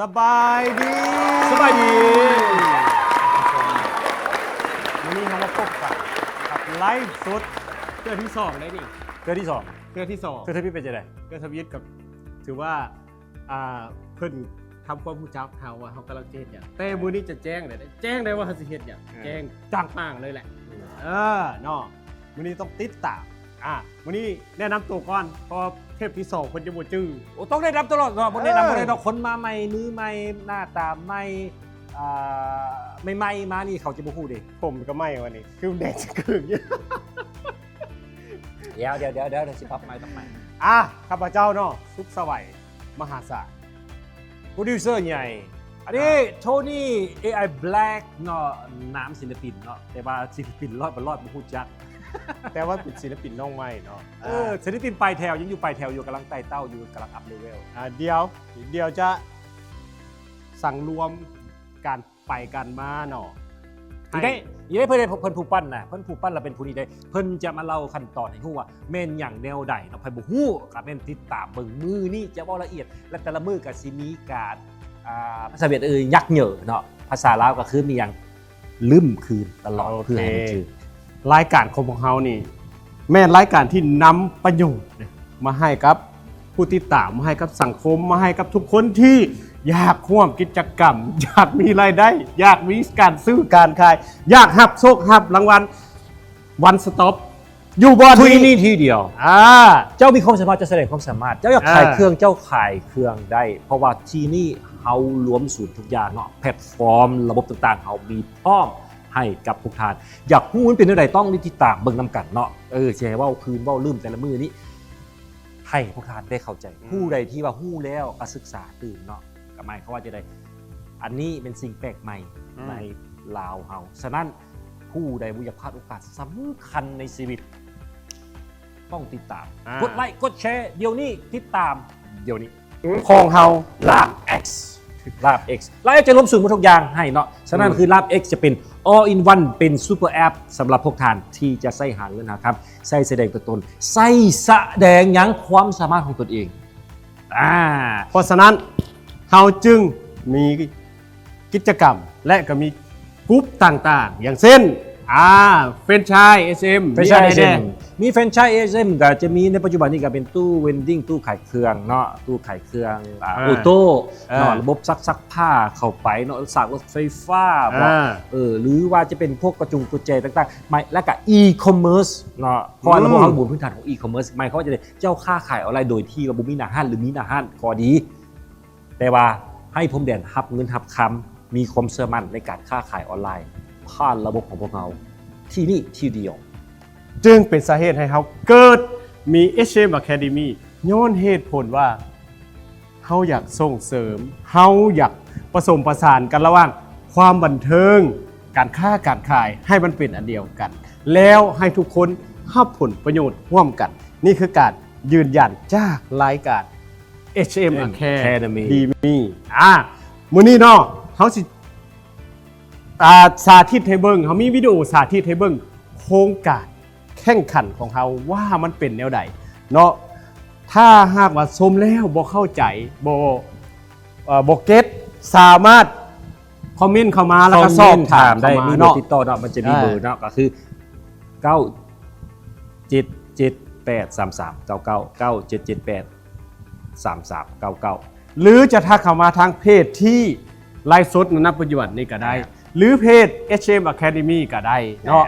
สบายดีสบายดีวันนี้เรามาพบกับไลฟ์สดเทื่อที่สองได้นี่ เทือที่สอง เทื่อที่สอง เทือที่เป็นจะไง เทื่อทวิตกับถือว่าเพิ่นทำความรู้จักเขาว่าเขากำลังเจ็ดอย่างแต่มือนี้จะแจ้งเลยแจ้งได้ว่าเขาสิเฮ็ดอย่างแจ้งจังปังเลยแหละเนาะมือนี้ต้องติดตามมือนี้แนะนำตัวก่อนเพอเทปที่สองคนจะบ่จื้อ โอ้ต้องได้รับตลอดบนได้รับคนคนมาใหม่มือใหม่หน้าตาใหม่ไม่ใหม่มานี่เขาจะบ่พูดดิ ผมก็ไม่วันนี้คือแดดจะเกิดเยอะ เดี๋ยวสิปั๊บใหม่ต้องใหม่ ข้าพเจ้าเนาะสุขสวัยมหาศาล โปรดิวเซอร์ใหญ่อันนี้โทนี่ AI Black เนาะน้ำศิลปินเนาะแต่ว่าศิลปินรอดบ่พูดจัก แต่ว่าเป็นศิลปินน้องใหม่เนาะ ศิลปินปลายแถวยังอยู่ปลายแถวอยู่กำลังไต่เต้าอยู่กำลังอัพเลเวล เดี๋ยวจะสั่งรวมการไปกันมาเนาะ อีได้เพิ่นผู้ปั้นนะเพิ่นผู้ปั้นเราเป็นผู้นี้ได้เพิ่นจะมาเล่าขั้นตอนให้ฮู้ว่าแม่นอย่างแนวใดเนาะไผบ่ฮู้ก็แม่นติดตามเบิ่งมือนี่จะเว้าละเอียดและแต่ละมือก็สิมีการภาษาเวียดยักเหย่อเนาะภาษาลาวก็คือมีอย่างลืมคืนตลอดเพื่อให้มันชื่อ รายการของเฮานี่แม่นรายการที่นำประโยชน์มาให้กับผู้ติดตามมาให้กับสังคมมาให้กับทุกคนที่อยากร่วมกิจกรรม อยากมีรายได้ อยากมีการซื้อการขาย อยากหับโชคหับรางวัลวันสต็อปอยู่บ่อน ที่นี่ที่เดียว อ่า เจ้ามีความสามารถจะแสดงความสามารถเจ้าอยากขายเครื่องเจ้าขายเครื่องได้ เพราะว่าที่นี่เฮารวมศูนย์ทุกอย่างเนาะแพลตฟอร์มระบบต่างๆเฮามีพร้อมให้กับทุกท่านอยากฮู้มันเป็นจังไดต้องติดตามเบิ่งนำกันเนาะสิให้เว้าคืนเว้าลืมแต่ละมื้อนี้ให้พวกท่านได้เข้าใจผู้ใดที่ว่าฮู้แล้วก็ศึกษาตื่นเนาะก็หมายความว่าจะได้อันนี้เป็นสิ่งแปลกใหม่ในลาวเฮาฉะนั้นผู้ใดบ่อยากพลาดโอกาสสำคัญในชีวิตต้องติดตามกดไลค์กดแชร์เดี๋ยวนี้ติดตามเดี๋ยวนี้ ของเฮา ลาบ X ลาบ X ลาบ X จะรวมศูนย์หมดทุกอย่างให้เนาะฉะนั้นคือลาบ X จะเป็น all in one เป็นซูเปอร์แอปสำหรับพวกท่านที่จะใส่หาเงินนะครับใส่แสดงตัวตนใส่แสดงหยังความสามารถของตนเองเพราะฉะนั้นเฮาจึงมีกิจกรรมและก็มีกรุ๊ปต่างๆ อย่างเช่นเฟรนช์ชาย SM แฟรนไชส์ SM มีแฟรนไชส์ SM ก็จะมีในปัจจุบันนี้ก็เป็นตู้เวนดิ้งตู้ขายเครื่องเนาะตู้ขายเครื่องออโต้เนาะระบบซักผ้าเข้าไปเนาะสากรถไฟฟ้าหรือว่าจะเป็นพวกกระจุงกุญแจต่างๆไม่แล้วก็อีคอมเมิร์ซเนาะเพราะระบบข้างบนพื้นฐานของอีคอมเมิร์ซไม่เขาจะได้เจ้าค้าขายออนไลน์โดยที่ว่าบุมีหน้าห้านหรือมีหน้าห้านก็ดีแต่ว่าให้พรมแดนหับเงินหับคำมีความเชื่อมั่นในการค้าขายออนไลน์ผ่านระบบของพวกเราที่นี่ที่เดียวจึงเป็นสาเหตุให้เขาเกิดมี SM Academy ย้อนเหตุผลว่าเขาอยากส่งเสริมเขาอยากผสมผสานกันระหว่างความบันเทิงการค้าการขายให้มันเป็นอันเดียวกันแล้วให้ทุกคนรับผลประโยชน์ร่วมกันนี่คือการยืนยันจากรายการ SM Academy มื้อนี้เนาะเขาสิสาธิตให้เบิ่งเขามีวิดีโอสาธิตให้เบิ่งโครงการแข่งขันของเขาว่ามันเป็นแนวใดเนาะถ้าหากว่าชมแล้วบ่เข้าใจบ่เก็ตสามารถคอมเมนต์เข้ามาแล้วก็สอบถามได้มีเบอ เนาะ ร์ติดต่อเนาะมันจะมีเบอร์เนาะก็คือ97783399997783399หรือจะทักเข้ามาทางเพจที่ไลฟ์สดณปัจจุบันนี้ก็ได้หรือเพจ SM Academy ก็ได้เนาะ